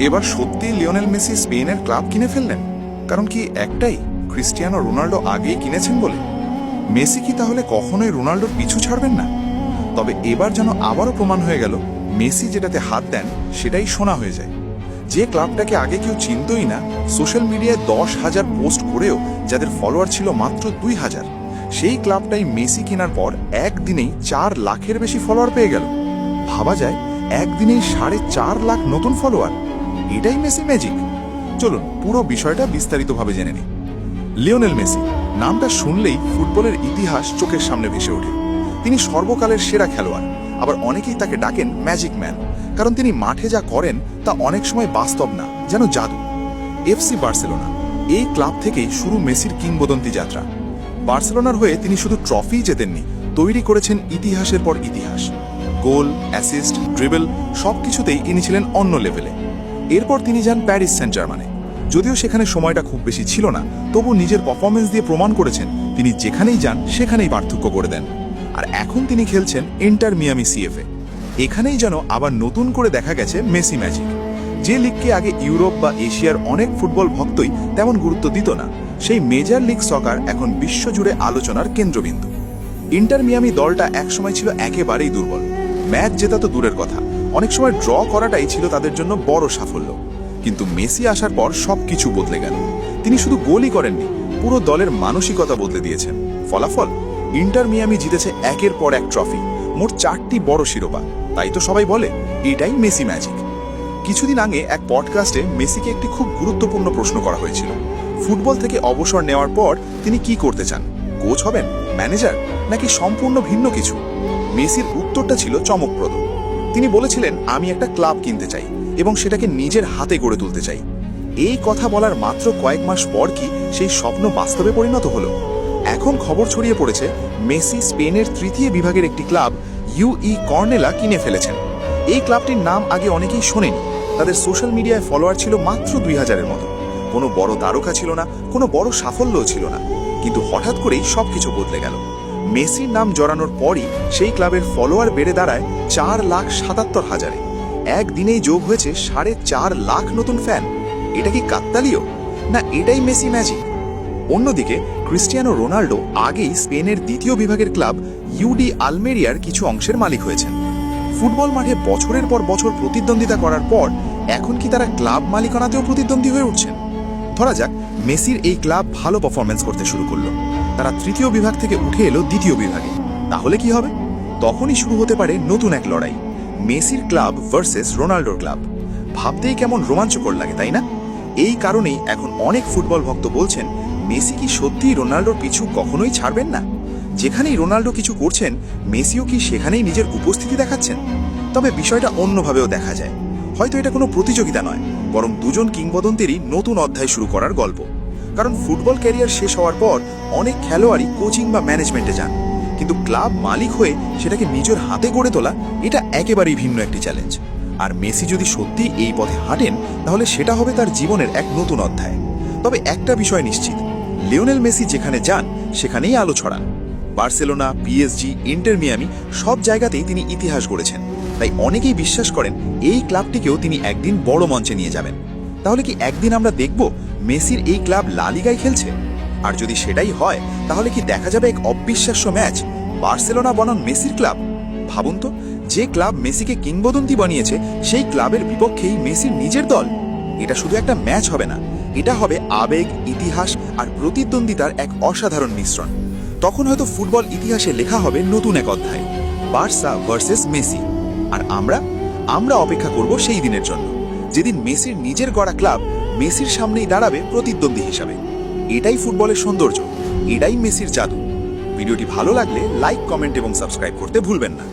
এবার সত্যি Lionel Messi স্পেনের ক্লাব কিনে ফেললেন? কারণ কি একটাই, ক্রিস্টিয়ানো রোনাল্ডো আগেই কিনেছেন বলে? মেসি কি তাহলে কখনোই রোনাল্ডোর পিছু ছাড়বেন না? তবে এবার যেন আবারও প্রমাণ হয়ে গেল, মেসি যেটাতে হাত দেন সেটাই সোনা হয়ে যায়। যে ক্লাবটাকে আগে কেউ চিনতই না, সোশ্যাল মিডিয়ায় 10,000 পোস্ট করেও যাদের ফলোয়ার ছিল মাত্র 2,000, সেই ক্লাবটাই মেসি কেনার পর একদিনেই 4 লাখের বেশি ফলোয়ার পেয়ে গেল। ভাবা যায়, একদিনেই 4.5 লাখ নতুন ফলোয়ার। এটাই মেসি ম্যাজিক। চলুন পুরো বিষয়টা বিস্তারিতভাবে জেনে নিই। লিওনেল মেসি নামটা শুনলেই ফুটবলের ইতিহাস চোখের সামনে ভেসে ওঠে। তিনি সর্বকালের সেরা খেলোয়াড়, আবার অনেকেই তাকে ডাকেন ম্যাজিক ম্যান, কারণ তিনি মাঠে যা করেন তা অনেক সময় বাস্তব না, যেন জাদু। এফসি বার্সেলোনা, এই ক্লাব থেকেই শুরু মেসির কিংবদন্তি যাত্রা। বার্সেলোনার হয়ে তিনি শুধু ট্রফিই জেতেননি, তৈরি করেছেন ইতিহাসের পর ইতিহাস। গোল, অ্যাসিস্ট, ড্রিবল সবকিছুতেই ইনি ছিলেন অন্য লেভেলে। এরপর তিনি যান প্যারিস সেন্ট জার্মানে। যদিও সেখানে সময়টা খুব বেশি ছিল না, তবু নিজের পারফরমেন্স দিয়ে প্রমাণ করেছেন তিনি যেখানেই যান সেখানেই পার্থক্য করে দেন। আর এখন তিনি খেলছেন ইন্টার মিয়ামি সিএফএ। এখানেই যেন আবার নতুন করে দেখা গেছে মেসি ম্যাজিক। যে লিগকে আগে ইউরোপ বা এশিয়ার অনেক ফুটবল ভক্তই তেমন গুরুত্ব দিত না, সেই মেজর লিগ সকার এখন বিশ্বজুড়ে আলোচনার কেন্দ্রবিন্দু। ইন্টার মিয়ামি দলটা একসময় ছিল একেবারেই দুর্বল। ম্যাচ জেতা তো দূরের কথা, অনেক সময় ড্র করাটাই ছিল তাদের জন্য বড় সাফল্য। কিন্তু মেসি আসার পর সবকিছু বদলে গেল। তিনি শুধু গোলই করেননি, পুরো দলের মানসিকতা বদলে দিয়েছেন। ফলাফল, ইন্টার মিয়ামি জিতেছে একের পর এক ট্রফি, মোট 4টি বড় শিরোপা। তাই তো সবাই বলে এটাই মেসি ম্যাজিক। কিছুদিন আগে এক পডকাস্টে মেসিকে একটি খুব গুরুত্বপূর্ণ প্রশ্ন করা হয়েছিল। ফুটবল থেকে অবসর নেওয়ার পর তিনি কি করতে চান? কোচ হবেন, ম্যানেজার, নাকি সম্পূর্ণ ভিন্ন কিছু? মেসির উত্তরটা ছিল চমকপ্রদ। তিনি বলেছিলেন, আমি একটা ক্লাব কিনতে চাই এবং সেটাকে নিজের হাতে গড়ে তুলতে চাই। এই কথা বলার মাত্র কয়েক মাস পর কি সেই স্বপ্ন বাস্তবে পরিণত হলো? এখন খবর ছড়িয়ে পড়েছে মেসি স্পেনের 3য় বিভাগের একটি ক্লাব ইউই কর্নেলা কিনে ফেলেছেন। এই ক্লাবটির নাম আগে অনেকেই শোনেনি। তাদের সোশ্যাল মিডিয়ায় ফলোয়ার ছিল মাত্র 2,000-এর মতো। কোনো বড় তারকা ছিল না, কোনো বড় সাফল্যও ছিল না। কিন্তু হঠাৎ করেই সবকিছু বদলে গেল। মেসির নাম জড়ানোর পরই সেই ক্লাবের ফলোয়ার বেড়ে দাঁড়ায় 4,77,000-এ। একদিনেই যোগ হয়েছে 4.5 লাখ নতুন ফ্যান। এটা কি কাকতালীয়, না এটাই মেসি ম্যাজিক? অন্যদিকে ক্রিস্টিয়ানো রোনাল্ডো আগেই স্পেনের 2য় বিভাগের ক্লাব ইউডি আলমেরিয়ার কিছু অংশের মালিক হয়েছেন। ফুটবল মাঠে বছরের পর বছর প্রতিদ্বন্দ্বিতা করার পর এখন কি তারা ক্লাব মালিকানাতেও প্রতিদ্বন্দ্বী হয়ে উঠছেন? ধরা যাক মেসির এই ক্লাব ভালো পারফরমেন্স করতে শুরু করলো, তারা 3য় বিভাগ থেকে উঠে এলো 2য় বিভাগে। তাহলে কি হবে? তখনই শুরু হতে পারে নতুন এক লড়াই, মেসির ক্লাব ভার্সেস রোনাল্ডোর ক্লাব। ভাবতেই কেমন রোমাঞ্চকর লাগে, তাই না? এই কারণেই এখন অনেক ফুটবল ভক্ত বলছেন, মেসি কি সত্যিই রোনাল্ডোর পিছু কখনোই ছাড়বেন না? যেখানেই রোনাল্ডো কিছু করছেন, মেসিও কি সেখানেই নিজের উপস্থিতি দেখাচ্ছেন? তবে বিষয়টা অন্যভাবেও দেখা যায়। হয়তো এটা কোনো প্রতিযোগিতা নয়, বরং দুজন কিংবদন্তিরই নতুন অধ্যায় শুরু করার গল্প। কারণ ফুটবল ক্যারিয়ার শেষ হওয়ার পর অনেক খেলোয়াড়ই কোচিং বা ম্যানেজমেন্টে যান, কিন্তু ক্লাব মালিক হয়ে সেটাকে নিজের হাতে গড়ে তোলা, এটা একেবারেই ভিন্ন একটি চ্যালেঞ্জ। আর মেসি যদি সত্যি এই পথে হাঁটেন, তাহলে সেটা হবে তার জীবনের এক নতুন অধ্যায়। তবে একটা বিষয় নিশ্চিত, লিওনেল মেসি যেখানে যান সেখানেই আলো ছড়ান। বার্সেলোনা, পিএসজি, ইন্টার মিয়ামি সব জায়গাতেই তিনি ইতিহাস গড়েছেন। তাই অনেকেই বিশ্বাস করেন এই ক্লাবটিকেও তিনি একদিন বড় মঞ্চে নিয়ে যাবেন। তাহলে কি একদিন আমরা দেখব মেসির এই ক্লাব লা লিগায় খেলছে? আর যদি সেটাই হয়, তাহলে কি দেখা যাবে এক অবিশ্বাস্য ম্যাচ, বার্সেলোনা বনাম মেসির ক্লাব? ভাবুন তো, যে ক্লাব মেসিকে কিংবদন্তি বানিয়েছে, সেই ক্লাবের বিপক্ষেই মেসির নিজের দল। এটা শুধু একটা ম্যাচ হবে না, এটা হবে আবেগ, ইতিহাস আর প্রতিদ্বন্দ্বিতার এক অসাধারণ মিশ্রণ। তখন হয়তো ফুটবল ইতিহাসে লেখা হবে নতুন এক অধ্যায়, বার্সা ভার্সেস মেসি। আর আমরা অপেক্ষা করব সেই দিনের জন্য, যেদিন মেসির নিজের গড়া ক্লাব মেসির সামনেই দাঁড়াবে প্রতিদ্বন্দ্বী হিসাবে। এটাই ফুটবলের সৌন্দর্য, এটাই মেসির জাদু। ভিডিওটি ভালো লাগলে লাইক, কমেন্ট এবং সাবস্ক্রাইব করতে ভুলবেন না।